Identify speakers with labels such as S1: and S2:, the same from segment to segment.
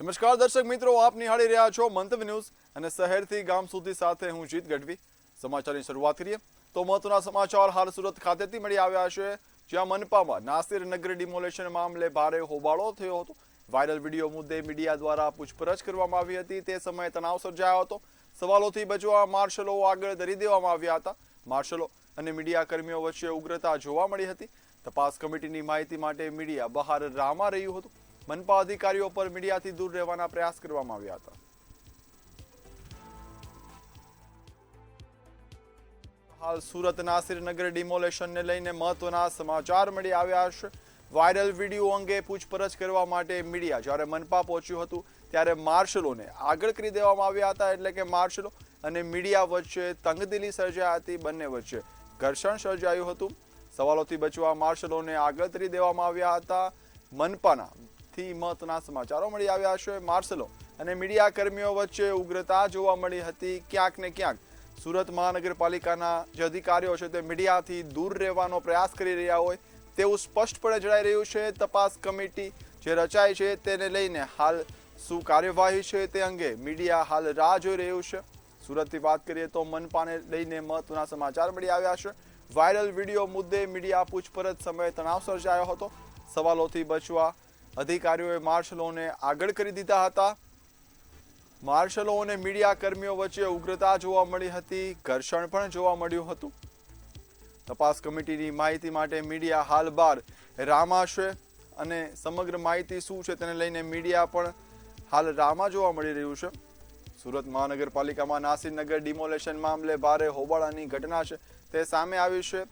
S1: નમસ્કાર દર્શક મિત્રો, આપ નિહાળી રહ્યા છો મંતવ્ય ન્યૂઝ અને શહેરથી ગામ સુધી સાથે હું જીત ગઢવી। સમાચારની શરૂઆત કરીએ તો મહત્વના સમાચાર હાલ સુરત ખાતેથી મળી આવ્યા છે, જ્યાં મનપામાં નાસિર નગર ડિમોલેશન મામલે ભારે હોબાળો થયો હતો। વાયરલ વિડીયો મુદ્દે મીડિયા દ્વારા પૂછપરછ કરવામાં આવી હતી। તે સમયે તણાવ સર્જાયો હતો। સવાલોથી બચવા માર્શલો આગળ ધરી દેવામાં આવ્યા હતા। માર્શલો અને મીડિયા કર્મીઓ વચ્ચે ઉગ્રતા જોવા મળી હતી। તપાસ કમિટીની માહિતી માટે મીડિયા બહાર રામા રહ્યું હતું। मनपा अधिकारीओ पर मीडिया थी दूर रहवाना प्रयास करवामां आव्या हता। हाल सूरत नासिर नगर डिमोलेशन ने लईने महत्वना समाचार मळी आव्या छे। वायरल विडियो अंगे पूछपरछ करवा माटे मीडिया ज्यारे मनपा पहोंच्युं हतुं त्यारे मार्शलोने आगळ करी देवामां आव्या हता। एटले के मार्शलो अने मीडिया वच्चे तंगदिली सर्जाई हती। बंने वच्चे घर्षण सर्जायुं हतुं। सवालोथी बचवा मार्शलोने आगळ करी देवामां आव्या हता। मनपाना महत्वना समाचारों मळी आव्या छे। मार्शलो अने मीडिया कर्मीओ वच्चे उग्रता जोवा मळी हती। क्यांक ने क्यांक सूरत महानगरपालिकाना जे अधिकारीओ छे ते मीडियाथी दूर रहेવાનો प्रयास करी रह्या होय तेवुं स्पष्टपणे जणाई रह्युं छे। तपास कमिटी जे रचाई छे तेने लईने हाल शुं कार्यवाही छे ते अंगे मीडिया हाल राह जोई रह्युं छे। सूरतथी वात करीए तो मनपाने लईने महत्वना समाचार मळी आव्या छे। वायरल विडियो मुद्दे मीडिया पूछपरछ समये तणाव सर्जायो हतो। सवालोथी बचवा अधिकारीओए मार्शलोने आगळ करी दीधा हता। मार्शलो अने मीडिया कर्मीओ वच्चे उग्रता जोवा मळी हती। घर्षण पण जोवा मळ्युं हतुं। तपास कमिटीनी माहिती माटे मीडिया हाल बार रामा छे अने समग्र माहिती शुं छे तेने लईने मीडिया पण हाल रामा जोवा मळी रह्युं छे। सूरत महानगरपालिकामां नासिर नगर डिमोलेशन मामले भारे होबाळानी घटना छे ते सामे आवी छे।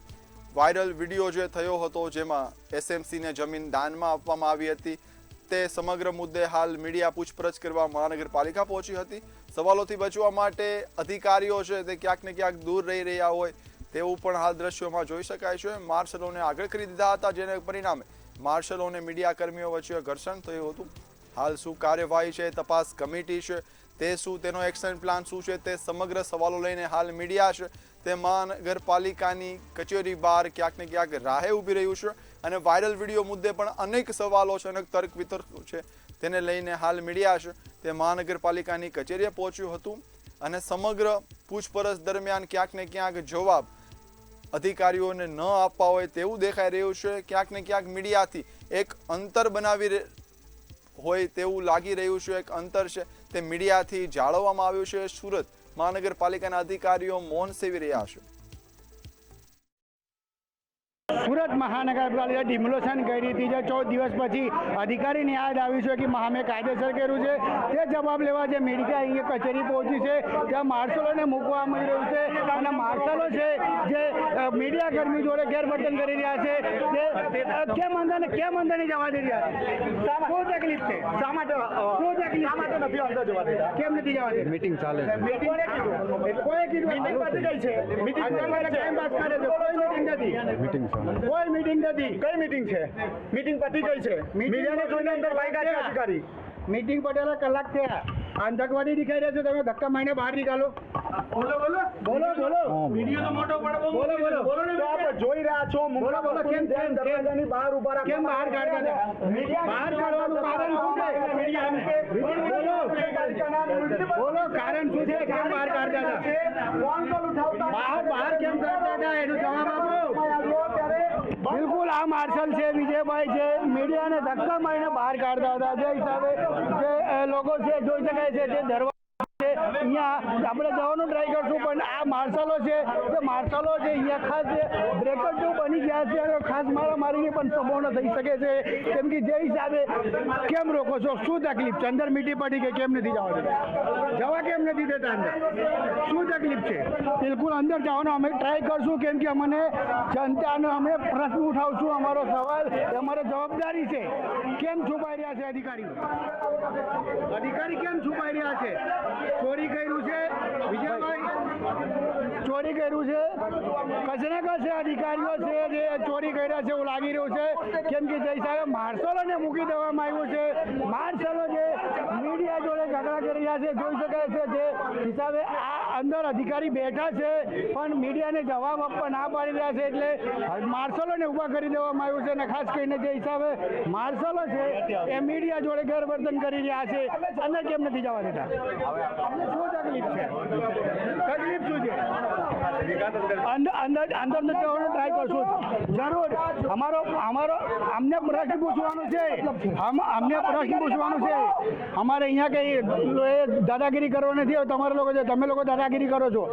S1: वायरल विडियो जो थयो हतो जेमां एसएमसी ने जमीन दाનમાં આપવામાં આવી હતી તે સમગ્ર મુદ્દે હાલ મીડિયા પૂછપરછ કરવા મહાનગરપાલિકા પહોંચી હતી। સવાલોથી બચવા માટે અધિકારીઓ છે તે ક્યાંક ને ક્યાંક દૂર રહી રહ્યા હોય તેવું પણ હાલ દ્રશ્યોમાં જોઈ શકાય છે। માર્શલોને આગળ કરી દીધા હતા, જેને પરિણામે માર્શલો અને મીડિયા કર્મીઓ વચ્ચે ઘર્ષણ થયું હતું। હાલ શું કાર્યવાહી છે, તપાસ કમિટી છે તે શું, તેનો એક્શન પ્લાન શું છે, તે સમગ્ર સવાલો લઈને હાલ મીડિયા છે તે મહાનગરપાલિકાની કચેરી બહાર ક્યાંક ને ક્યાંક રાહે ઊભી રહ્યું છે। અને વાયરલ વિડીયો મુદ્દે પણ અનેક સવાલો છે, અનેક તર્ક વિતર્કો છે, તેને લઈને હાલ મીડિયા છે તે મહાનગરપાલિકાની કચેરીએ પહોંચ્યું હતું। અને સમગ્ર પૂછપરછ દરમિયાન ક્યાંક ને ક્યાંક જવાબ અધિકારીઓને ન આપવા હોય તેવું દેખાઈ રહ્યું છે। ક્યાંક ને ક્યાંક મીડિયાથી એક અંતર બનાવી હોય તેવું લાગી રહ્યું છે। એક અંતર છે તે મીડિયાથી જાળવવામાં આવ્યું છે। સુરત મહાનગરપાલિકાના અધિકારીઓ મૌન સેવી રહ્યા છે।
S2: सूरत महानगरपालिका डिमोलेशन करी थी जो 14 दिवस पछी अधिकारी ने याद आवी छे कि अमे कायदेसर कर्युं छे ते जवाब लेवा जे मीडिया अहीं कचेरी पहोंची छे त्यां मार्शलोने मूकवा मळी रह्युं छे अने मार्शलो छे जे मीडिया कर्मी जोड़े गैरवर्तन करी रह्या छे ते केम अंदर नहीं जवा दे रह्या शुं तकलीफ छे शा माटे નથી અંદર જવા દેતા કેમ નથી જવા દેતા મીટિંગ ચાલે છે કોઈ કીધું મીટિંગ પતી ગઈ છે મીટિંગ તમારે ટાઈમ પાસ કરે છે કોઈ મીટિંગ નથી મીટિંગ कोई मीटिंग नहीं। कई मीटिंग है? मीटिंग पती गई है। मीडिया ने जोईने अंदर लाग्या छे अधिकारी। मीटिंग पटेला कलाक थया। आतंकवादी दिखाई रहे छे, तमे धक्का मारीने बहार निकालो। बोलो बोलो बोलो बोलो वीडियो तो मोटो पड़े बोलो बोलो बोलो तो आप જોઈ રહ્યા છો બોલો બોલો કેમ દરવાજાની બહાર ઊભા રાખો કેમ બહાર કાઢતા હતા મીડિયા બહાર કાઢવાનું કારણ શું છે મીડિયા બોલો કારણ શું છે કેમ બહાર કાઢતા હતા ફોન કોલ ઉઠાવતા બહાર કેમ કાઢતા હતા એનો જવાબ આપો। बिल्कुल आ मार्शल है विजयभाई है मीडिया ने धक्का मारीने बहार काढ़ता था जे हिसाबे जे लोगो छे जोई शकाय छे जे दरवाजा अहींया आपणे जवानो ट्राय करशुं पण आ मार्शलो छे जे मार्शलो छे अहींया खास ब्रेकर जो बनी गया छे अने खास मारामारीनी पण संभावना थई शके छे केम के जे हिसाबे केम रोको छो शुं तकलीफ छे अंदर मीटिंग पड़ी के केम नथी जवा देता जवा केम नथी देता अंदर शुं तकलीफ छे बिल्कुल अंदर जवानो अमे ट्राय करशुं केम के अमने जनताने अमे प्रश्न उठावशुं अमारो सवाल अमारो जवाबदारी छे केम छुपाई रह्या छे अधिकारी केम छुपाई रह्या छे चोरी कर्યું છે વિજયભાઈ ચોરી કર્યું છે કચરા કચરા અધિકારીઓ છે જે ચોરી કર્યા છે એવું લાગી રહ્યું છે કેમ કે જે હિસાબે માર્શલોને મૂકી દેવામાં આવ્યું છે માર્શલો જે મીડિયા જોડે ઝઘડા કરી રહ્યા છે જોઈ શકાય છે જે હિસાબે આ અંદર અધિકારી બેઠા છે પણ મીડિયાને જવાબ આપવા ના પાડી રહ્યા છે, એટલે માર્શલોને ઊભા કરી દેવામાં આવ્યું છે. અને ખાસ કરીને જે હિસાબે માર્શલો છે એ મીડિયા જોડે ગેરવર્તન કરી રહ્યા છે. અંદર કેમ નથી જવા દેતા? શું તકલીફ છે? તકલીફ શું છે? અંદર તો જવાનો ટ્રાય કરશું જરૂર. અમને પ્રશ્ન પૂછવાનું છે, અમને પ્રશ્ન પૂછવાનું છે. અમારે અહીંયા કઈ દાદાગીરી કરવા નથી. તમારા લોકો છે, તમે લોકો દાદાગીરી કરો છો,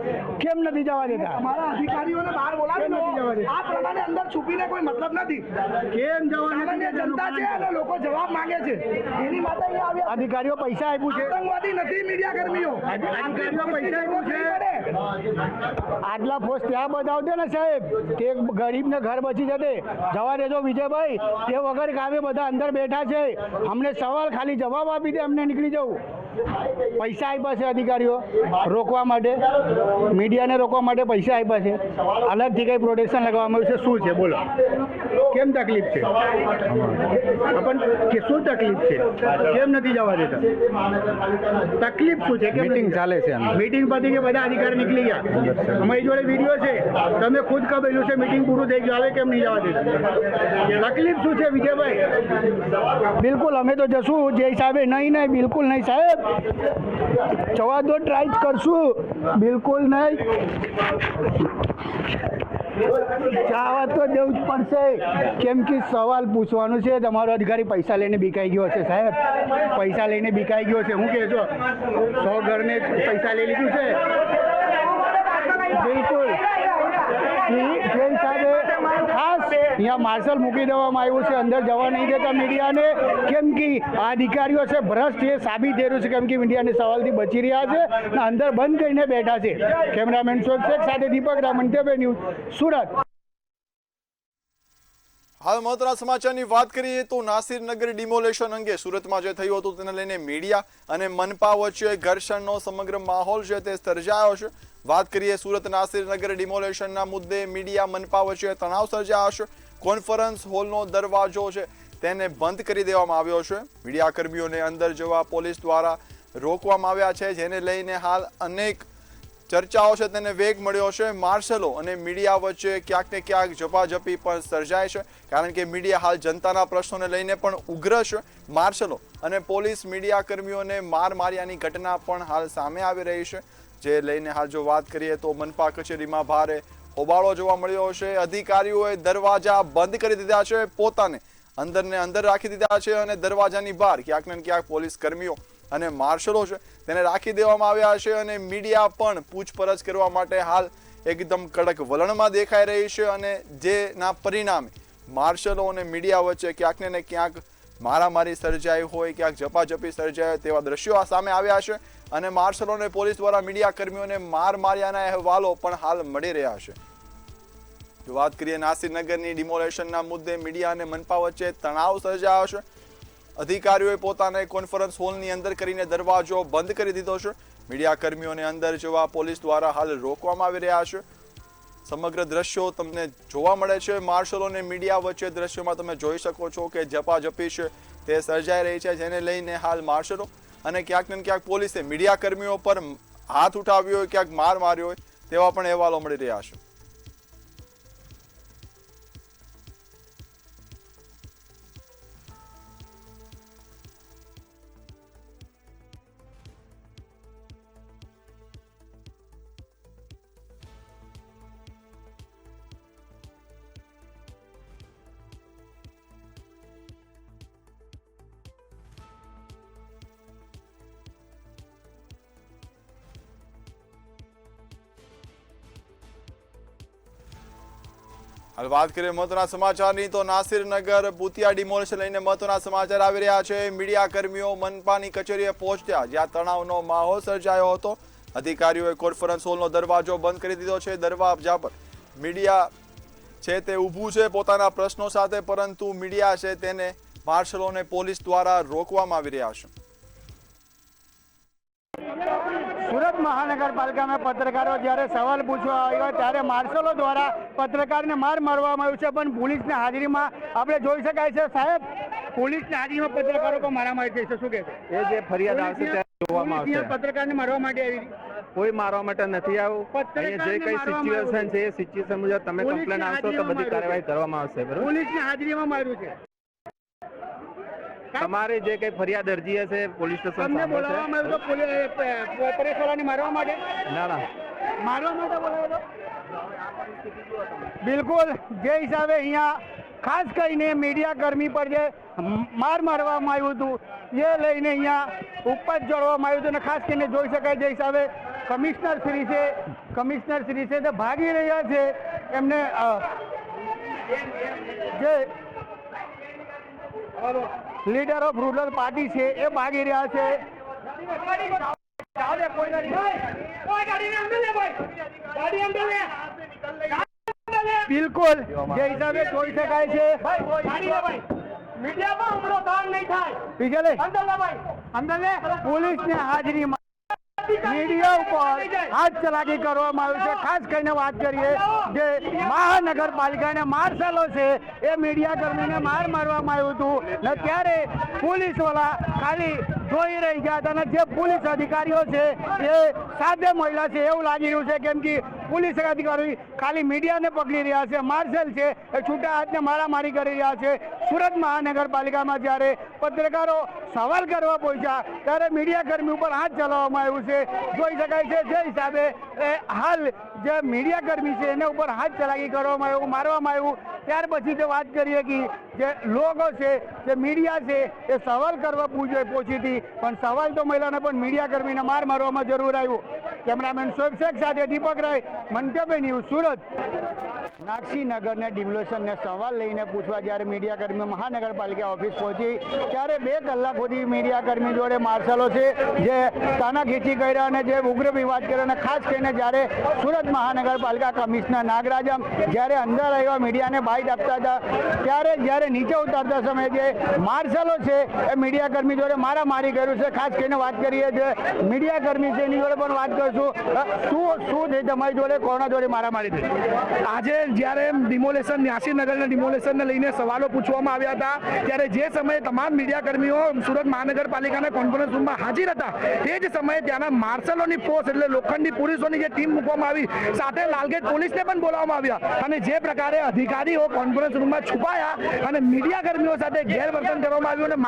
S2: કેમ નથી જવા દેતા?
S3: અમારા અધિકારીઓને બહાર બોલાવી આ પ્રમાણે અંદર છુપીને કોઈ મતલબ નથી.
S2: કેમ જવા
S3: સામાન્ય જનતા છે અને લોકો જવાબ માંગે છે, એની માટે અહીંયા આવ્યા.
S2: અધિકારીઓ પૈસા આપ્યું છે?
S3: આતંકવાદી નથી મીડિયા કર્મીઓ.
S2: અધિકારીઓ પૈસા આપ્યું છે? આટલા પોસ્ટ ત્યાં બતાવજો ને સાહેબ, તે ગરીબને ઘર બચી જતે. જવા દેજો વિજયભાઈ, તે વગર કામે બધા અંદર બેઠા છે. અમને સવાલ ખાલી જવાબ આપી દે, અમને નીકળી જવું. પૈસા આપ્યા છે અધિકારીઓ રોકવા માટે, મીડિયાને રોકવા માટે પૈસા આપ્યા છે. અલગથી કઈ પ્રોટેક્શન લગાવવામાં આવ્યું છે? શું છે બોલો, કેમ તકલીફ છે? પણ કે શું તકલીફ છે? કેમ નથી જવા દેતા? તકલીફ શું છે?
S4: મીટિંગ ચાલે છે.
S2: મીટિંગ પતી કે બધા અધિકારી નીકળી ગયા? અમારી જોડે વિડીયો છે, તમે ખુદ કહેલું છે મીટિંગ પૂરું થઈ ગયું, હવે કેમ નહીં જવા દેતા? તકલીફ શું છે વિજયભાઈ? બિલકુલ અમે તો જશું જે હિસાબે. નહીં બિલકુલ નહીં સાહેબ, જવા દો, ટ્રાય કરશું. બિલકુલ નહીં, જવા તો દેવું જ પડશે. કેમ કે સવાલ પૂછવાનું છે. તમારો અધિકારી પૈસા લઈને બીકાઈ ગયો છે સાહેબ, પૈસા લઈને બીકાઈ ગયો છે. હું કહેશો 100 ઘરને પૈસા લઈ લીધું છે? બિલકુલ. જે હિસાબે ખાસ અહીંયા માર્શલ મૂકી દેવામાં આવ્યું છે, અંદર જવા નહીં દેતા મીડિયાને. કેમ કે આ અધિકારીઓ છે ભ્રષ્ટ, એ સાબિત થઈ રહ્યું છે. કેમ કે મીડિયાને સવાલથી બચી રહ્યા છે અને અંદર બંધ કરીને બેઠા છે. કેમેરામેન શોએબ શેખ સાથે દીપક રામન, TVB ન્યૂઝ, સુરત.
S1: હાલ મહત્વના સમાચારની વાત કરીએ તો નાસિરનગર ડિમોલેશન અંગે સુરતમાં જે થયું હતું તેને લઈને મીડિયા અને મનપા વચ્ચે ઘર્ષણનો સમગ્ર માહોલ છે તે સર્જાયો છે. વાત કરીએ સુરત નાસિરનગર ડિમોલેશનના મુદ્દે મીડિયા મનપા વચ્ચે તણાવ સર્જાયો છે. કોન્ફરન્સ હોલનો દરવાજો છે તેને બંધ કરી દેવામાં આવ્યો છે. મીડિયા કર્મીઓને અંદર જવા પોલીસ દ્વારા રોકવામાં આવ્યા છે, જેને લઈને હાલ અનેક ચર્ચાઓ છે તેને વેગ મળ્યો છે. માર્શલો અને મીડિયા વચ્ચે ક્યાંક ને ક્યાંક ઝપાઝપી પણ સર્જાય છે, કારણ કે મીડિયા હાલ જનતાના પ્રશ્નોને લઈને પણ ઉગ્ર છે. માર્શલો અને પોલીસ મીડિયા કર્મીઓને માર્યાની ઘટના પણ હાલ સામે આવી રહી છે, જે લઈને હાલ જો વાત કરીએ તો મનપા કચેરીમાં ભારે હોબાળો જોવા મળ્યો છે. અધિકારીઓએ દરવાજા બંધ કરી દીધા છે, પોતાને અંદર રાખી દીધા છે અને દરવાજાની બહાર ક્યાંક ને ક્યાંક પોલીસ કર્મીઓ અને માર્શલો છે તેને રાખી દેવામાં આવ્યા છે. અને મીડિયા પણ પૂછપરછ કરવા માટે હાલ એકદમ કડક વલણમાં દેખાઈ રહી છે. અને જેના પરિણામે માર્શલો અને મીડિયા વચ્ચે ક્યાંક ને ક્યાંક મારામારી સર્જાઈ હોય, ક્યાંક ઝપાઝપી સર્જાઈ હોય તેવા દ્રશ્યો સામે આવ્યા છે. અને માર્શલો અને પોલીસ દ્વારા મીડિયા કર્મીઓને માર્યાના અહેવાલો પણ હાલ મળી રહ્યા છે. જો વાત કરીએ નાસિરનગરની ડિમોલેશનના મુદ્દે મીડિયા અને મનપા વચ્ચે તણાવ સર્જાયો છે. અધિકારીઓએ પોતાને કોન્ફરન્સ હોલની અંદર કરીને દરવાજો બંધ કરી દીધો છે. મીડિયા કર્મીઓને અંદર જવા પોલીસ દ્વારા હાલ રોકવામાં આવી રહ્યા છે. સમગ્ર દ્રશ્યો તમને જોવા મળે છે. માર્શલો અને મીડિયા વચ્ચે દ્રશ્યોમાં તમે જોઈ શકો છો કે ઝપાઝપી છે તે સર્જાઈ રહી છે, જેને લઈને હાલ માર્શલો અને ક્યાંક ને ક્યાંક પોલીસે મીડિયા કર્મીઓ પર હાથ ઉઠાવ્યો હોય, ક્યાંક માર માર્યો હોય તેવા પણ અહેવાલો મળી રહ્યા છે. હાલ વાત કરીએ મહત્વના સમાચારની તો નાસિરનગર ભૂતિયા ડિમોલેશન લઈને મહત્વના સમાચાર આવી રહ્યા છે. મીડિયા કર્મીઓ મનપાની કચેરીએ પહોંચ્યા, જ્યાં તણાવનો માહોલ સર્જાયો હતો. અધિકારીઓએ કોન્ફરન્સ હોલનો દરવાજો બંધ કરી દીધો છે. દરવાજા પર મીડિયા છે તે ઊભું છે પોતાના પ્રશ્નો સાથે, પરંતુ મીડિયા છે તેને માર્શલો અને પોલીસ દ્વારા રોકવામાં આવી રહ્યા છે.
S2: સુરત મહાનગરપાલિકામાં પત્રકારો જ્યારે સવાલ પૂછવા આવ્યા ત્યારે માર્શલો દ્વારા પત્રકારને મારવામાં આવ્યું છે, પણ પોલીસની હાજરીમાં આપણે જોઈ શકાય છે. સાહેબ, પોલીસની હાજરીમાં પત્રકારો પર મારામારી થઈ છે, શું કહેશો?
S4: એ જે ફરિયાદ આવશે તે જોવામાં આવશે.
S2: પત્રકારને મારવા માટે આવી
S4: કોઈ મારવા માટે નથી આવ્યું. અહીંયા જે કઈ સિચ્યુએશન છે એ સિચ્યુએશન મુજબ તમે કમ્પ્લેન આવશો તો બધી કાર્યવાહી કરવામાં આવશે. બરોબર,
S2: પોલીસની હાજરીમાં માર્યું છે.
S4: તમારી જે કઈ ફરિયાદ અરજી હશે પોલીસ સ્ટેશન
S2: તમને
S4: સામે
S2: બોલાવવામાં આવ્યું તો પ્રેસવાળાને મારવા માટે
S4: છે. ના
S2: મારવા માટે બોલાવ્યો બિલકુલ જે હિસાબે અહીંયા ખાસ કરીને મીડિયા કર્મી પર જે મારવામાં આવ્યું હતું એ લઈને અહીંયા ઉપર ચડવામાં આવ્યું હતું અને ખાસ કરીને જોઈ શકાય જે હિસાબે કમિશનર શ્રી છે તે ભાગી રહ્યા છે. એમને જે લીડર ઓફ રૂરલ પાર્ટી છે એ ભાગી રહ્યા છે. બિલકુલ જે હિસાબે જોઈ શકાય છે પોલીસની હાજરીમાં મીડિયા ઉપર હાથ ચલાકી કરવામાં આવ્યું છે. ખાસ કરીને વાત કરીએ જે મહાનગરપાલિકાના માર્શલો છે એ મીડિયા કર્મીને મારવામાં આવ્યું હતું ને ત્યારે પોલીસ વાળા ખાલી જોઈ રહી ગયા હતા અને જે પોલીસ અધિકારીઓ છે એ સાદે મહિલા છે એવું લાગી રહ્યું છે, કેમ કે પોલીસ અધિકારી ખાલી મીડિયાને પકડી રહ્યા છે. માર્શલ છે એ છૂટા હાથને મારામારી કરી રહ્યા છે. સુરત મહાનગરપાલિકામાં જ્યારે પત્રકારો સવાલ કરવા પહોંચ્યા ત્યારે મીડિયા કર્મી ઉપર હાથ ચલાવવામાં આવ્યું છે. જોઈ શકાય છે જે હિસાબે હાલ જે મીડિયા કર્મી છે એના ઉપર હાથ ચલાકી કરવામાં આવ્યું, મારવામાં આવ્યું. ત્યાર પછી જો વાત કરીએ કે જે લોકો છે જે મીડિયા છે એ સવાલ કરવા પહોંચી હતી પણ સવાલ તો મહિલાને પણ મીડિયા કર્મીને મારવામાં જરૂર આવ્યું. કેમેરામેન શોએબ શેખ સાથે દીપક રાય, મંતવ્ય ન્યૂઝ, સુરત. નાગસીનગરને ડિમોલેશનને સવાલ લઈને પૂછવા જ્યારે મીડિયા કર્મી મહાનગરપાલિકા ઓફિસ પહોંચી ત્યારે 2 કલાક સુધી મીડિયા કર્મી જોડે માર્શલો છે જે તાનાખીચી કર્યા અને જે ઉગ્ર વિવાદ કર્યો અને ખાસ કરીને જ્યારે સુરત મહાનગરપાલિકા કમિશનર નાગરાજમ જ્યારે અંદર આવ્યા મીડિયાને બાઇટ આપતા હતા ત્યારે જ્યારે નીચે ઉતારતા સમયે જે માર્શલો છે એ મીડિયા કર્મી જોડે મારામારી કર્યું છે. ખાસ કરીને વાત કરીએ જે મીડિયા કર્મી છે એની જોડે પણ વાત કરશું. શું છે તમારી જોડે, કોના જોડે મારામારી થઈ?
S3: આજે જ્યારે નાસીનગરના ડિમોલેશનને લઈને સવાલો પૂછવામાં આવ્યા હતા ત્યારે જે સમયે તમામ મીડિયા કર્મીઓ સુરત મહાનગરપાલિકાના કોન્ફરન્સ રૂમમાં હાજર હતા તે જ સમયે ત્યાંના માર્શલોની ફોર્સ એટલે લોખંડી પોલીસોની જે ટીમ મૂકવામાં આવી સાથે લાલગેટ પોલીસને પણ બોલાવવામાં આવ્યા અને જે પ્રકારે અધિકારીઓ કોન્ફરન્સ રૂમમાં છુપાયા અને મીડિયા કર્મીઓ સાથે ગેરવર્તન કરવામાં આવ્યું અને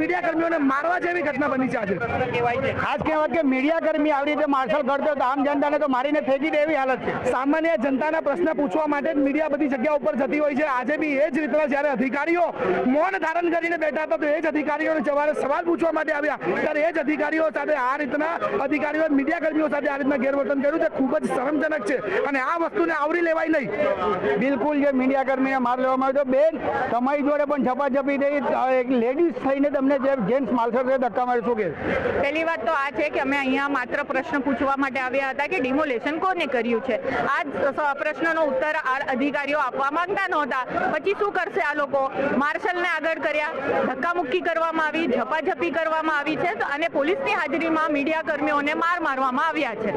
S3: મીડિયા કર્મીઓને મારવા જેવી ઘટના બની છે. આજે
S2: ખાસ કહેવાય કે મીડિયા કર્મી આવી રીતે માર્શલ કરતો તો આમ જનતાને તો મારીને ફેંકી દે એવી હાલત છે.
S3: સામાન્ય જનતાના પ્રશ્ન પૂછવા માટે જ મીડિયા બધી જગ્યા ઉપર જતી હોય છે. આજે બી એ જ રીતના જ્યારે અધિકારીઓ મૌન ધારણ કરીને બેઠા હતા તો એ જ અધિકારીઓને સવાલ પૂછવા માટે આવ્યા ત્યારે એ જ અધિકારીઓ સાથે આ રીતના અધિકારીઓ મીડિયા કર્મીઓ સાથે આ રીતના ગેરવર્તન કર્યું તે ખૂબ જ શરમજનક છે અને આ વસ્તુને આવરી લેવાય નહીં.
S2: બિલકુલ જે મીડિયા કર્મીને માર લેવામાં આવ્યો બેન તમારી જોડે પણ ઝપાઝપી થઈ એક લેડીઝ થઈને તમને જે જેન્ટ્સ માર્શલ છે ધક્કા મારી શું કે?
S5: પહેલી વાત તો આ છે કે અમે અહીંયા માત્ર પ્રશ્ન પૂછવા માટે આવ્યા હતા કે ડિમોલેશન કોને કર્યું છે. આ પ્રશ્નનો ઉત્તર આ અધિકારીઓ આપવા માંગતા નહોતા. પછી શું કરશે આ લોકો? માર્શલને આગળ કર્યા, ધક્કામુક્કી કરવામાં આવી, ઝપાઝપી કરવામાં આવી છે અને પોલીસની હાજરીમાં મીડિયા કર્મીઓને મારવામાં આવ્યા છે.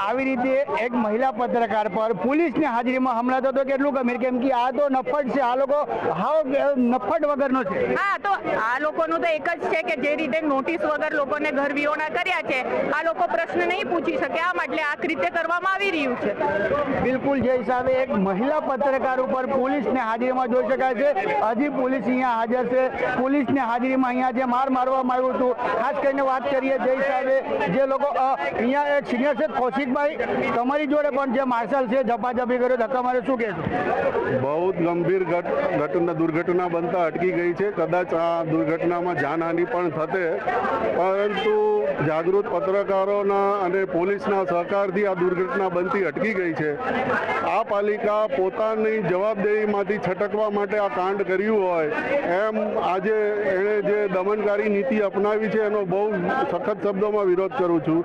S2: આવી રીતે એક મહિલા પત્રકાર પર પોલીસની હાજરીમાં હુમલા થતો કેટલું ગંભીર, કેમ કે આ તો નફટ છે, આ લોકો હાવ નફટ વગરનો છે.
S5: હા, તો આ લોકોનું તો એક જ છે કે જે રીતે નોટિસ વગર લોકોને ઘર વિહોણા કર્યા છે આ લોકો પ્રશ્ન નહીં પૂછી શકે આ માટે આ રીતે કરવામાં આવી રહ્યું છે.
S2: બિલકુલ જે હિસાબે એક મહિલા પત્રકાર ઉપર પોલીસની હાજરીમાં જોઈ શકાય છે. હજી પોલીસ અહીંયા હાજર છે. પોલીસની હાજરીમાં અહીંયા જે મારવામાં આવ્યું હતું ખાસ કરીને વાત કરીએ જે હિસાબે જે લોકો અહીંયા એક સિનિયર છે કૌશિકભાઈ તમારી જોડે પણ જે માર્શલ છે ઝપાઝપી કર્યો ધક્કા મારે શું કહેશો?
S6: બહુ જ ગંભીર દુર્ઘટના બનતા અટકી ગઈ છે. કદાચ આ દુર્ઘટનામાં જાનહાનિ પણ થતે પરંતુ જાગૃત પત્રકારોના અને પોલીસના સહકારથી આ દુર્ઘટના બનતી અટકી ગઈ છે. આ પાલિકા પોતાની જવાબદેહીમાંથી છટકવા માટે આ કાંડ કર્યું હોય એમ આજે એણે જે દમનકારી નીતિ અપનાવી છે એનો બહુ સખત શબ્દોમાં વિરોધ કરું છું.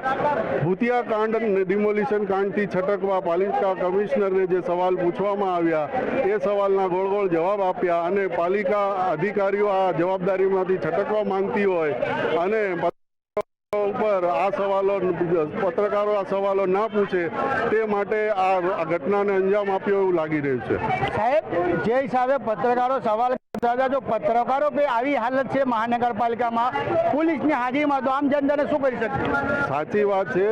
S6: ભૂતિયા કાંડ ડિમોલિશન કાંડથી છટકવા પાલિકા કમિશનરને જે સવાલ પૂછવામાં આવ્યા એ સવાલના ગોળ જવાબ આપ્યા અને પાલિકા અધિકારીઓ આ જવાબદારીમાંથી છટકવા માંગતી હોય અને ઉપર આ સવાલો પત્રકારો આ સવાલો ના પૂછે તે માટે આ ઘટનાને અંજામ આપ્યો એવું લાગી રહ્યું છે.
S2: સાહેબ, જે હિસાબે પત્રકારો સવાલ કરતા હતા, જો પત્રકારો पे આવી હાલત છે મહાનગરપાલિકામાં પોલીસની હાજરીમાં, તો આમ જનતાને શું કરી શકશે?
S6: સાચી વાત છે.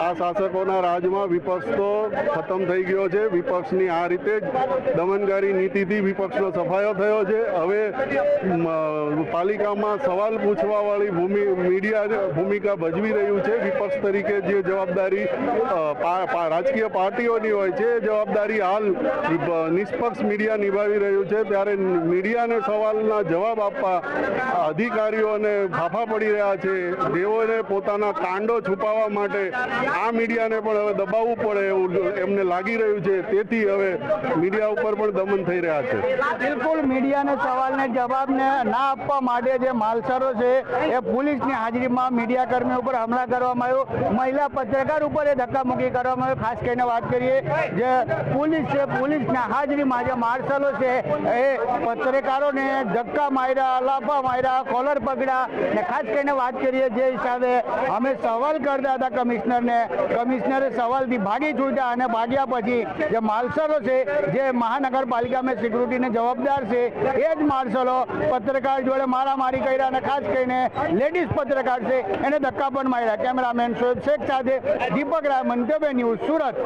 S6: આ શાસકોના રાજમાં વિપક્ષ તો ખતમ થઈ ગયો છે. વિપક્ષની આ રીતે જ દમનકારી નીતિથી વિપક્ષનો સફાયો થયો છે. હવે પાલિકામાં સવાલ પૂછવા વાળી મીડિયા ભૂમિકા ભજવી રહ્યું છે. વિપક્ષ તરીકે જે જવાબદારી રાજકીય પાર્ટીઓની હોય છે એ જવાબદારી હાલ નિષ્પક્ષ મીડિયા નિભાવી રહ્યું છે. ત્યારે મીડિયાને સવાલના જવાબ આપવા અધિકારીઓને ફાફા પડી રહ્યા છે. જેઓને પોતાના કાંડો છુપાવવા માટે આ મીડિયાને પણ હવે દબાવવું પડે એવું એમને લાગી રહ્યું છે. તેથી હવે મીડિયા ઉપર પણ દમન થઈ રહ્યા છે.
S2: બિલકુલ, મીડિયાને સવાલને જવાબને ના આપવા માટે જે માલસરો છે એ પોલીસની હાજરીમાં મીડિયા કર્મીઓ ઉપર હુમલા કરવામાં આવ્યો, મહિલા પત્રકાર ઉપર એ ધક્કામુક્કી કરવામાં આવ્યો. ખાસ કરીને વાત કરીએ જે પોલીસ છે, પોલીસના હાજરીમાં જે માર્શલો છે એ પત્રકારોને ધક્કા માર્યા, લાફા માર્યા, કોલર પકડ્યા. ને ખાસ કરીને વાત કરીએ જે હિસાબે અમે સવાલ કરતા હતા કમિશનરને, કમિશનરે સવાલથી ભાગી છૂટ્યા અને ભાગ્યા પછી જે માર્શલો છે જે મહાનગરપાલિકામાં સિક્યુરિટીને જવાબદાર છે એ જ માર્શલો પત્રકાર જોડે મારામારી કર્યા અને ખાસ કરીને લેડીઝ પત્રકાર છે એને ધક્કા પણ માર્યા. કેમેરામેન શોએબ શેખ સાથે દીપક રાય, મંતવ્ય ન્યૂઝ, સુરત.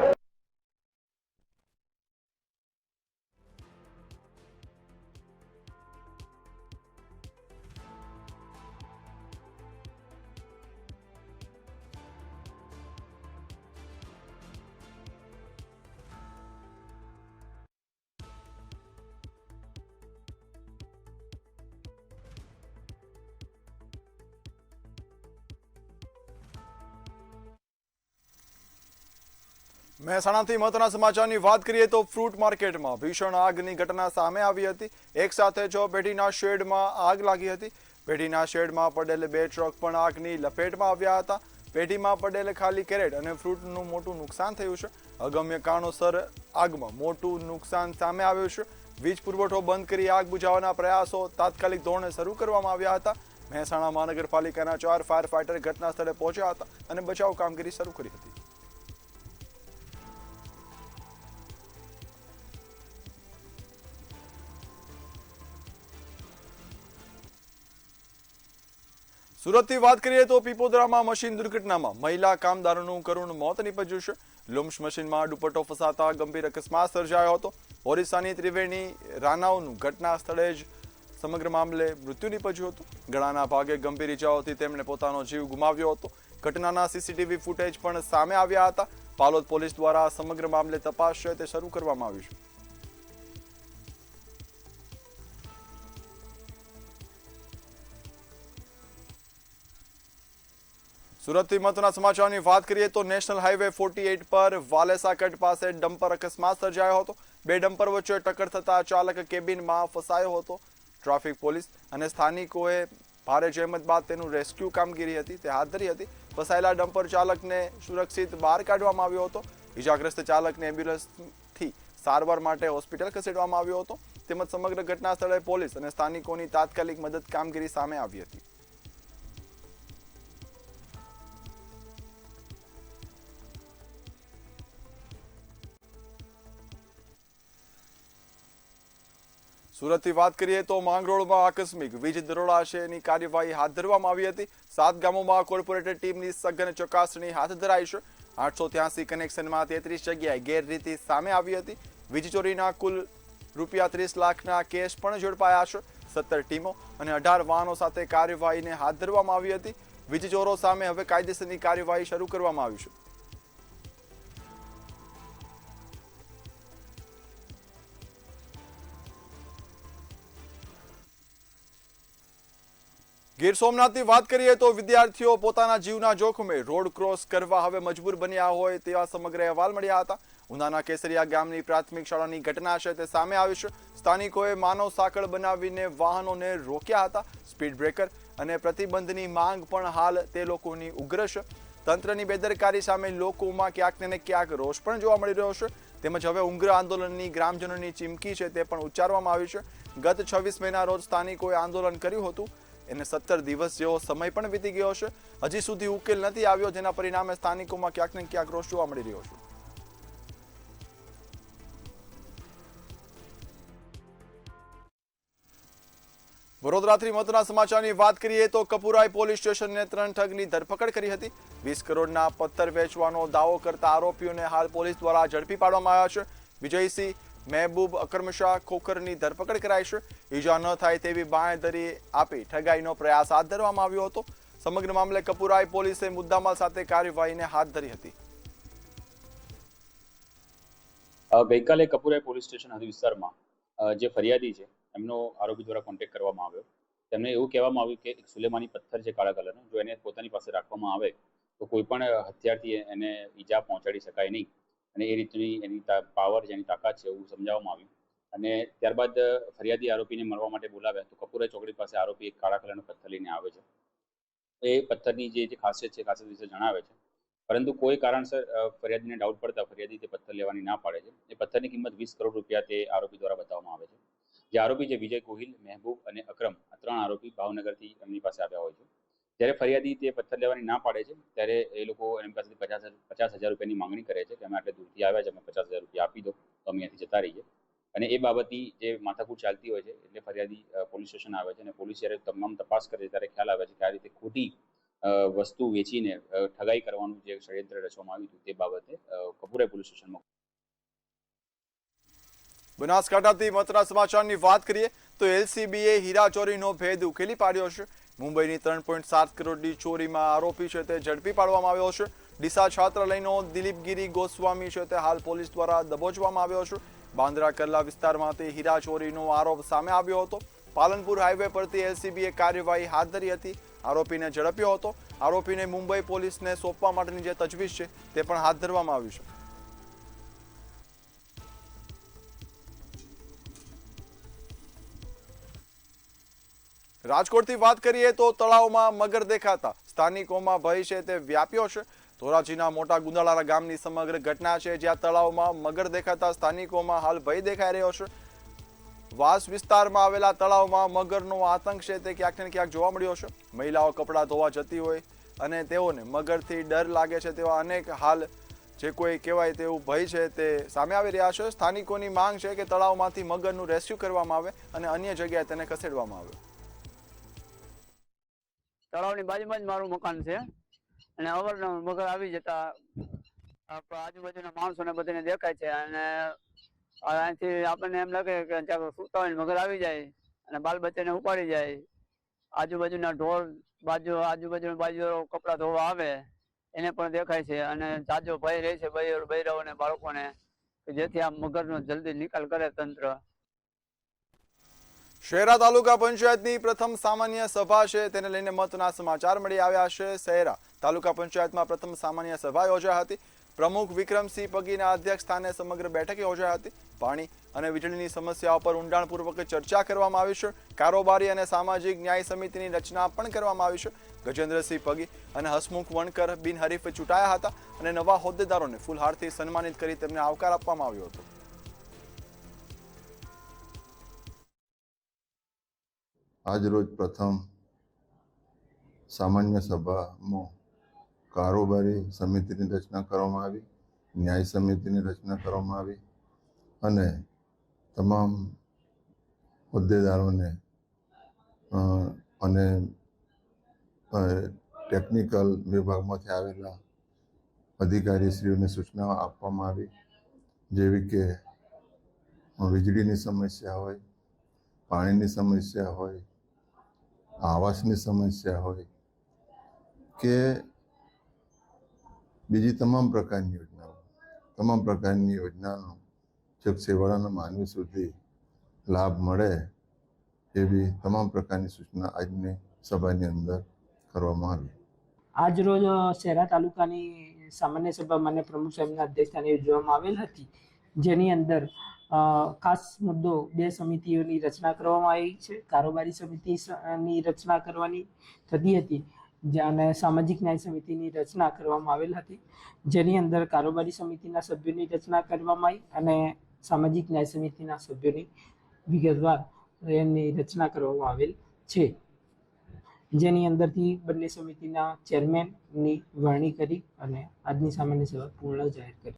S1: મહેસાણાથી મહત્વના સમાચારની વાત કરીએ તો ફ્રૂટ માર્કેટમાં ભીષણ આગની ઘટના સામે આવી હતી. એક સાથે 6 પેઢીના શેડમાં આગ લાગી હતી. પેઢીના શેડમાં પડેલ 2 ટ્રક પણ આગની લપેટમાં આવ્યા હતા. પેઢીમાં પડેલ ખાલી કેરેટ અને ફ્રૂટનું મોટું નુકસાન થયું છે. અગમ્ય કારણોસર આગમાં મોટું નુકસાન સામે આવ્યું છે. વીજ પુરવઠો બંધ કરી આગ બુઝાવવાના પ્રયાસો તાત્કાલિક ધોરણે શરૂ કરવામાં આવ્યા હતા. મહેસાણા મહાનગરપાલિકાના 4 ફાયર ફાઈટર ઘટના સ્થળે પહોંચ્યા હતા અને બચાવ કામગીરી શરૂ કરી હતી. સુરતથી વાત કરીએ તો પીપોદરામાં મશીન દુર્ઘટનામાં મહિલા કામદારોનું કરુણ મોત નીપજ્યું છે. લુમ્સ મશીનમાં દુપટ્ટો ફસાતા ગંભીર અકસ્માત સર્જાયો હતો. ઓરિસ્સાની ત્રિવેણી રાનાઓનું ઘટના સ્થળે જ સમગ્ર મામલે મૃત્યુ નીપજ્યું હતું. ગળાના ભાગે ગંભીર ઇજાઓથી તેમણે પોતાનો જીવ ગુમાવ્યો હતો. ઘટનાના સીસીટીવી ફૂટેજ પણ સામે આવ્યા હતા. પાલોદ પોલીસ દ્વારા સમગ્ર મામલે તપાસ છે તે શરૂ કરવામાં આવી છે. સુરતથી મહત્વના સમાચારની વાત કરીએ તો નેશનલ હાઈવે 48 પર વાલેસા કટ પાસે ડમ્પર અકસ્માત સર્જાયો હતો. 2 ડમ્પર વચ્ચે ટક્કર થતા ચાલક કેબિનમાં ફસાયો હતો. ટ્રાફિક પોલીસ અને સ્થાનિકોએ ભારે જહેમત બાદ તેનું રેસ્ક્યુ કામગીરી હતી તે હાથ ધરી હતી. ફસાયેલા ડમ્પર ચાલકને સુરક્ષિત બહાર કાઢવામાં આવ્યો હતો. ઇજાગ્રસ્ત ચાલકને એમ્બ્યુલન્સથી સારવાર માટે હોસ્પિટલ ખસેડવામાં આવ્યો હતો. તેમજ સમગ્ર ઘટના સ્થળે પોલીસ અને સ્થાનિકોની તાત્કાલિક મદદ કામગીરી સામે આવી હતી. સુરતથી વાત કરીએ તો માંગરોળમાં આકસ્મિક વીજ દરોડા અંગેની કાર્યવાહી હાથ ધરવામાં આવી હતી. 7 ગામોમાં કોર્પોરેટર ટીમની સઘન ચકાસણી હાથ ધરાઈ છે. 883 કનેક્શનમાં 33 જગ્યાએ ગેરરીતિ સામે આવી હતી. વીજ ચોરીના કુલ ₹30 લાખના કેસ પણ ઝડપાયા છે. 17 ટીમો અને 18 વાહનો સાથે કાર્યવાહીને હાથ ધરવામાં આવી હતી. વીજ ચોરો સામે હવે કાયદેસરની કાર્યવાહી શરૂ કરવામાં આવી છે. ગીર સોમનાથની વાત કરીએ તો વિદ્યાર્થીઓ પોતાના જીવના જોખમે રોડ ક્રોસ કરવા હવે મજબૂર બન્યા હોય તેવા સમગ્ર અહેવાલ મળ્યા હતા. ઉનાના કેસરિયા ગામની પ્રાથમિક શાળાની ઘટના છે તે સામે આવી છે. સ્થાનિકોએ માનવ સાંકળ બનાવીને વાહનોને રોક્યા હતા. સ્પીડ બ્રેકર અને પ્રતિબંધની માંગ પણ હાલ તે લોકોની ઉગ્ર છે. તંત્રની બેદરકારી સામે લોકોમાં ક્યાંક ને ક્યાંક રોષ પણ જોવા મળી રહ્યો છે. તેમજ હવે ઉગ્ર આંદોલનની ગ્રામજનોની ચીમકી છે તે પણ ઉચ્ચારવામાં આવી છે. ગત 26 મેના રોજ સ્થાનિકોએ આંદોલન કર્યું હતું. એને 17 દિવસ જેવો સમય પણ વીતી ગયો છે. હજી સુધી ઉકેલ નથી આવ્યો, જેના પરિણામે સ્થાનિકોમાં ક્યાંક ને ક્યાંક રોષ જોવા મળી રહ્યો છે. વડોદરાથી મહત્વના સમાચારની વાત કરીએ તો કપુરાઈ પોલીસ સ્ટેશને 3 ઠગની ધરપકડ કરી હતી. 20 કરોડના પથ્થર વેચવાનો દાવો કરતા આરોપીઓને હાલ પોલીસ દ્વારા ઝડપી પાડવામાં આવ્યા છે. વિજયસિંહ, મહેબૂબ, અકરમશાહ ખોખરની ધરપકડ કરાઈ છે. ઈજા ન થાય તેવી બાંયધરી આપી ઠગાઈનો પ્રયાસ હાથ ધરવામાં આવ્યો હતો. સમગ્ર મામલે કપુરાઈ પોલીસે મુદ્દામાલ સાથે કાર્યવાહીને હાથ ધરી હતી.
S7: ગઈકાલે કપુરાઈ પોલીસ સ્ટેશન હદ વિસ્તારમાં જે ફરિયાદી છે એમનો આરોપી દ્વારા કોન્ટેક્ટ કરવામાં આવ્યો. તેમને એવું કહેવામાં આવ્યું કે એક સુલેમાની પથ્થર છે કાળા કલરનો, જો એને પોતાની પાસે રાખવામાં આવે તો કોઈ પણ હથિયારથી એને ઈજા પહોંચાડી શકાય નહીં અને એ રીતની એની પાવર છે, એની તાકાત છે એવું સમજાવવામાં આવ્યું. અને ત્યારબાદ ફરિયાદી આરોપીને મળવા માટે બોલાવ્યા તો કપુરાઈ ચોકડી પાસે આરોપી એક કાળા કલરનો પથ્થર લઈને આવે છે. એ પથ્થરની જે ખાસિયત છે ખાસિયત વિશે જણાવે છે, પરંતુ કોઈ કારણસર ફરિયાદીને ડાઉટ પડતા ફરિયાદી તે પથ્થર લેવાની ના પાડે છે. એ પથ્થરની કિંમત 20 કરોડ રૂપિયા તે આરોપી દ્વારા બતાવવામાં આવે છે. જે આરોપી છે વિજય, ગોહિલ, મહેબૂબ અને અકરમ, આ 3 આરોપી ભાવનગરથી એમની પાસે આવ્યા હોય છે. જ્યારે ફરિયાદી તે પથ્થર લેવાની ના પાડે છે ત્યારે એ લોકો એમની પાસેથી 50,000 રૂપિયાની માંગણી કરે છે કે અમે આટલે દૂરથી આવ્યા છે, અમે 50,000 રૂપિયા આપી દો તો અમે અહીંયાથી જતા રહીએ. અને એ બાબતની જે માથાકૂટ ચાલતી હોય છે એટલે ફરિયાદી પોલીસ સ્ટેશન આવે છે અને પોલીસ જ્યારે તમામ તપાસ કરે છે ત્યારે ખ્યાલ આવે છે કે આ રીતે ખોટી વસ્તુ વેચીને ઠગાઈ કરવાનું જે ષડયંત્ર રચવામાં આવ્યું હતું તે બાબતે કપુરાઈ પોલીસ સ્ટેશનમાં.
S1: બનાસકાંઠાથી મહત્વના સમાચારની વાત કરીએ તો એલસીબીએ હીરા ચોરીનો ભેદ ઉકેલી પાડ્યો છે. મુંબઈની 3.7 કરોડની ચોરીમાં આરોપી છે તે ઝડપી પાડવામાં આવ્યો છે. ડીસા છાત્રાલયનો દિલીપગીરી ગોસ્વામી છે તે હાલ પોલીસ દ્વારા દબોચવામાં આવ્યો છે. બાંદ્રા કર્લા વિસ્તારમાંથી હીરા ચોરીનો આરોપ સામે આવ્યો હતો. પાલનપુર હાઈવે પરથી એલસીબીએ કાર્યવાહી હાથ ધરી હતી. આરોપીને ઝડપ્યો હતો. આરોપીને મુંબઈ પોલીસને સોંપવા માટેની જે તજવીજ છે તે પણ હાથ ધરવામાં આવી છે. રાજકોટથી વાત કરીએ તો તળાવમાં મગર દેખાતા સ્થાનિકોમાં ભય છે તે વ્યાપ્યો છે. ધોરાજીના મોટા ગુંદાળાના ગામની સમગ્ર ઘટના છે, જ્યાં તળાવમાં મગર દેખાતા સ્થાનિકોમાં હાલ ભય દેખાઈ રહ્યો છે. વાસ વિસ્તારમાં આવેલા તળાવમાં મગરનો આતંક છે તે ક્યાંક ને ક્યાંક જોવા મળ્યો છે. મહિલાઓ કપડાં ધોવા જતી હોય અને તેઓને મગરથી ડર લાગે છે તેવા અનેક હાલ જે કોઈ કહેવાય તેવું ભય છે તે સામે આવી રહ્યા છે. સ્થાનિકોની માંગ છે કે તળાવમાંથી મગરનું રેસ્ક્યુ કરવામાં આવે અને અન્ય જગ્યાએ તેને ખસેડવામાં આવે.
S8: તળાવની બાજુમાં જ મારું મકાન છે અને અવારનવાર મગર આવી જતા આજુબાજુના માણસોને બધાને દેખાય છે અને અહીંથી આપણને એમ લાગે કે સુતા હોય મગર આવી જાય અને બાલ બચ્ચાને ઉપાડી જાય. આજુબાજુના ઢોર આજુબાજુના બાજુ કપડા ધોવા આવે એને પણ દેખાય છે અને જાજો ભય રહે છે બૈરાઓને બાળકોને કે જેથી આ મગરનો જલ્દી નિકાલ કરે તંત્ર.
S1: શહેરા તાલુકા પંચાયતની પ્રથમ સામાન્ય સભા છે તેને લઈને મહત્વના સમાચાર મળી આવ્યા છે. શહેરા તાલુકા પંચાયતમાં પ્રથમ સામાન્ય સભા યોજાઈ હતી. પ્રમુખ વિક્રમસિંહ પગીના અધ્યક્ષ સ્થાને સમગ્ર બેઠક યોજાઈ હતી. પાણી અને વીજળીની સમસ્યાઓ પર ઊંડાણપૂર્વક ચર્ચા કરવામાં આવી છે. કારોબારી અને સામાજિક ન્યાય સમિતિની રચના પણ કરવામાં આવી છે. ગજેન્દ્રસિંહ પગી અને હસમુખ વણકર બિનહરીફ ચૂંટાયા હતા અને નવા હોદ્દેદારોને ફૂલહારથી સન્માનિત કરી તેમને આવકાર આપવામાં આવ્યો હતો.
S9: આજરોજ પ્રથમ સામાન્ય સભામાં કારોબારી સમિતિની રચના કરવામાં આવી, ન્યાય સમિતિની રચના કરવામાં આવી અને તમામ હોદ્દેદારોને અને ટેકનિકલ વિભાગમાંથી આવેલા અધિકારીશ્રીઓને સૂચનાઓ આપવામાં આવી, જેવી કે વીજળીની સમસ્યા હોય, પાણીની સમસ્યા હોય, આવાસની સમસ્યા હોય કે બીજી તમામ પ્રકારની યોજનાનો છેક છેવાડાના માનવી સુધી લાભ મળે એવી તમામ પ્રકારની સૂચના આજની સભાની અંદર કરવામાં આવી.
S10: આજરોજ શહેરા તાલુકાની સામાન્ય સભા માન્ય પ્રમુખ સાહેબના અધ્યક્ષસ્થાને યોજવામાં આવેલ હતી, જેની અંદર ખાસ મુદ્દો 2 સમિતિઓની રચના કરવામાં આવી છે. કારોબારી સમિતિની રચના કરવાની થતી હતી અને સામાજિક ન્યાય સમિતિની રચના કરવામાં આવેલ હતી, જેની અંદર કારોબારી સમિતિના સભ્યોની રચના કરવામાં આવી અને સામાજિક ન્યાય સમિતિના સભ્યોની વિગતવાર એની રચના કરવામાં આવેલ છે. જેની અંદરથી બંને સમિતિના ચેરમેનની વરણી કરી અને આજની સામાન્ય સભા પૂર્ણ જાહેર કરી.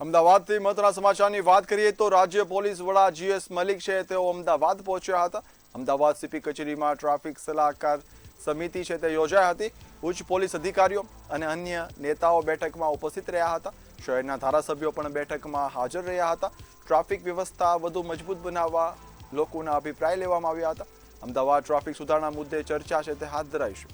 S1: અમદાવાદથી મહત્વના સમાચારની વાત કરીએ તો રાજ્ય પોલીસ વડા GS મલિક છે તેઓ અમદાવાદ પહોંચ્યા હતા. અમદાવાદ CP કચેરીમાં ટ્રાફિક સલાહકાર સમિતિ છે તે યોજાઈ હતી. ઉચ્ચ પોલીસ અધિકારીઓ અને અન્ય નેતાઓ બેઠકમાં ઉપસ્થિત રહ્યા હતા. શહેરના ધારાસભ્યો પણ બેઠકમાં હાજર રહ્યા હતા. ટ્રાફિક વ્યવસ્થા વધુ મજબૂત બનાવવા લોકોના અભિપ્રાય લેવામાં આવ્યા હતા. અમદાવાદ ટ્રાફિક સુધારણા મુદ્દે ચર્ચા છે તે હાથ ધરાઈ છે.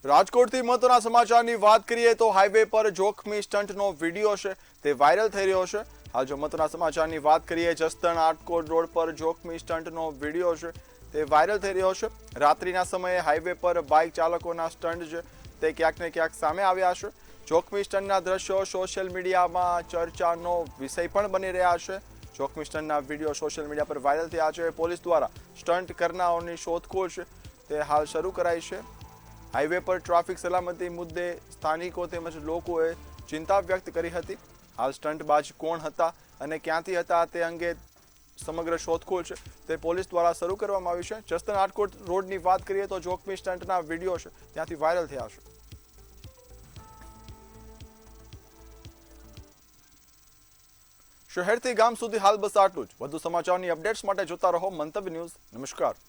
S1: રાજકોટથી મહત્વના સમાચારની વાત કરીએ તો હાઈવે પર જોખમી સ્ટન્ટનો વિડીયો છે તે વાયરલ થઈ રહ્યો છે. હાલ જો મહત્વના સમાચારની વાત કરીએ, જસદણ આટકોટ રોડ પર જોખમી સ્ટન્ટનો વિડીયો છે તે વાયરલ થઈ રહ્યો છે. રાત્રિના સમયે હાઈવે પર બાઇક ચાલકોના સ્ટન્ટ છે તે ક્યાંક ને ક્યાંક સામે આવ્યા છે. જોખમી સ્ટન્ટના દ્રશ્યો સોશિયલ મીડિયામાં ચર્ચાનો વિષય પણ બની રહ્યા છે. જોખમી સ્ટન્ટના વિડીયો સોશિયલ મીડિયા પર વાયરલ થયા છે. પોલીસ દ્વારા સ્ટન્ટ કરનારાઓની શોધખોળ છે તે હાલ શરૂ કરાઈ છે. હાઈવે પર ટ્રાફિક સલામતી મુદ્દે સ્થાનિકો તેમજ લોકોએ ચિંતા વ્યક્ત કરી હતી. હાલ સ્ટન્ટબાજ કોણ હતા અને ક્યાંથી હતા તે અંગે સમગ્ર શોધખોળ છે તે પોલીસ દ્વારા શરૂ કરવામાં આવી છે. જસદણ આટકોટ રોડની વાત કરીએ તો જોખમી સ્ટન્ટના વિડીયો છે ત્યાંથી વાયરલ થયા છે. શહેરથી ગામ સુધી હાલ બસ આટલું જ. વધુ સમાચારની અપડેટ્સ માટે જોતા રહો મંતવ્ય ન્યૂઝ. નમસ્કાર.